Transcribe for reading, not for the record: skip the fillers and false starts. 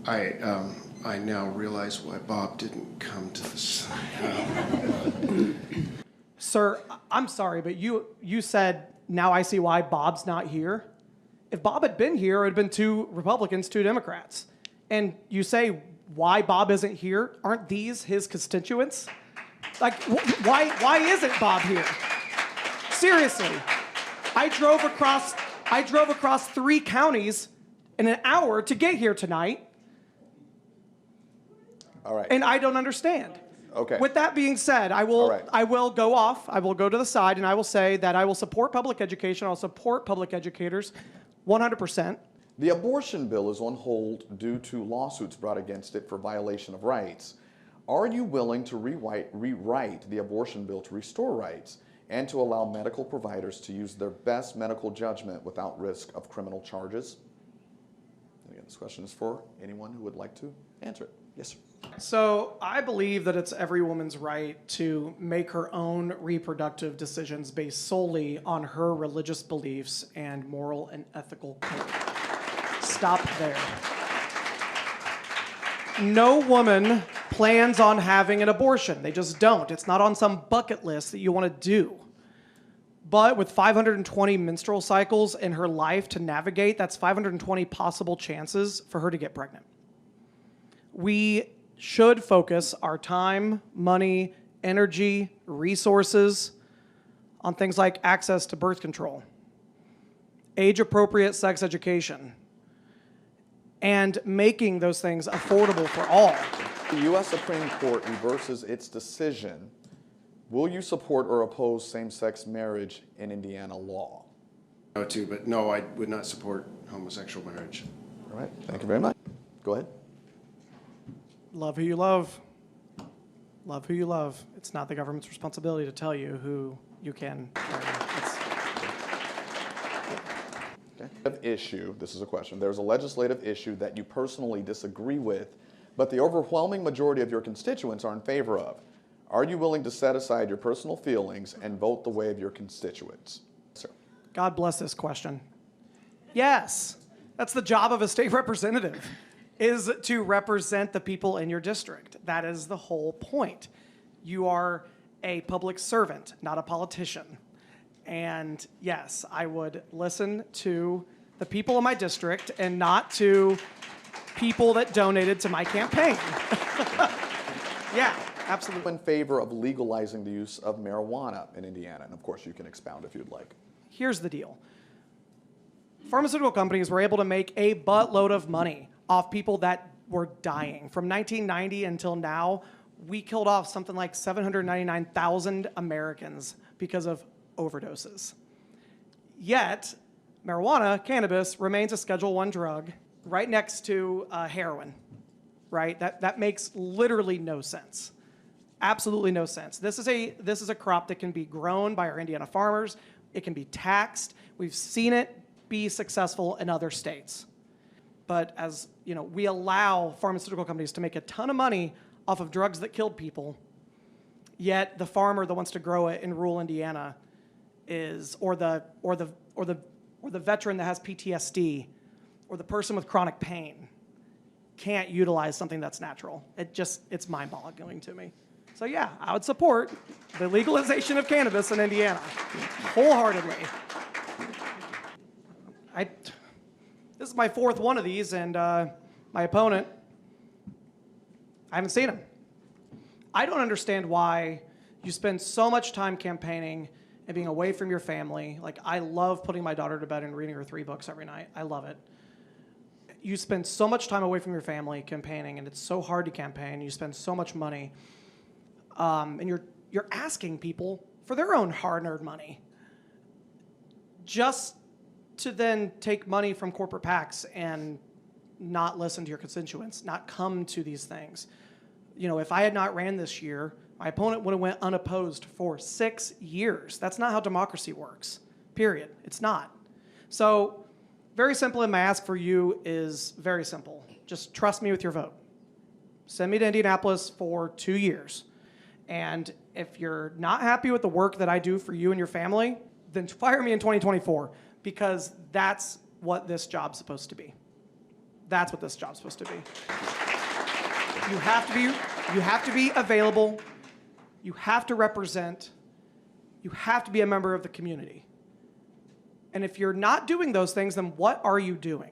I now realize why Bob didn't come to the side. Sir, I'm sorry, but you said, now I see why Bob's not here. If Bob had been here, it would have been 2 Republicans, 2 Democrats. And you say why Bob isn't here? Aren't these his constituents? Like, why isn't Bob here? Seriously, I drove across 3 counties in an hour to get here tonight. All right. And I don't understand. Okay. With that being said, I will go off. I will go to the side, and I will say that I will support public education. I'll support public educators 100%. The abortion bill is on hold due to lawsuits brought against it for violation of rights. Are you willing to rewrite the abortion bill to restore rights and to allow medical providers to use their best medical judgment without risk of criminal charges? And again, this question is for anyone who would like to answer it. Yes, sir. So I believe that it's every woman's right to make her own reproductive decisions based solely on her religious beliefs and moral and ethical code. Stop there. No woman plans on having an abortion. They just don't. It's not on some bucket list that you want to do. But with 520 menstrual cycles in her life to navigate, that's 520 possible chances for her to get pregnant. We should focus our time, money, energy, resources on things like access to birth control, age-appropriate sex education, and making those things affordable for all. The U.S. Supreme Court reverses its decision. Will you support or oppose same-sex marriage in Indiana law? But no, I would not support homosexual marriage. All right, thank you very much. Go ahead. Love who you love. Love who you love. It's not the government's responsibility to tell you who you can marry. Issue, this is a question, there's a legislative issue that you personally disagree with, but the overwhelming majority of your constituents are in favor of. Are you willing to set aside your personal feelings and vote the way of your constituents? Sir. God bless this question. Yes, that's the job of a state representative, is to represent the people in your district. That is the whole point. You are a public servant, not a politician. And yes, I would listen to the people in my district and not to people that donated to my campaign. Yeah, absolutely. In favor of legalizing the use of marijuana in Indiana, and of course you can expound if you'd like. Here's the deal. Pharmaceutical companies were able to make a buttload of money off people that were dying. From 1990 until now, we killed off something like 799,000 Americans because of overdoses. Yet, marijuana, cannabis, remains a Schedule I drug right next to heroin, right? That makes literally no sense. Absolutely no sense. This is a crop that can be grown by our Indiana farmers. It can be taxed. We've seen it be successful in other states. But as you know, we allow pharmaceutical companies to make a ton of money off of drugs that killed people, yet the farmer that wants to grow it in rural Indiana is, or the veteran that has PTSD, or the person with chronic pain, can't utilize something that's natural. It's mind-boggling to me. So yeah, I would support the legalization of cannabis in Indiana, wholeheartedly. This is my 4th one of these, and my opponent, I haven't seen him. I don't understand why you spend so much time campaigning and being away from your family. Like, I love putting my daughter to bed and reading her 3 books every night. I love it. You spend so much time away from your family campaigning, and it's so hard to campaign. You spend so much money, and you're asking people for their own hard-earned money just to then take money from corporate PACs and not listen to your constituents, not come to these things. You know, if I had not ran this year, my opponent would have went unopposed for 6 years. That's not how democracy works, period. It's not. So very simply, my ask for you is very simple. Just trust me with your vote. Send me to Indianapolis for 2 years. And if you're not happy with the work that I do for you and your family, then fire me in 2024, because that's what this job's supposed to be. That's what this job's supposed to be. You have to be available. You have to represent. You have to be a member of the community. And if you're not doing those things, then what are you doing?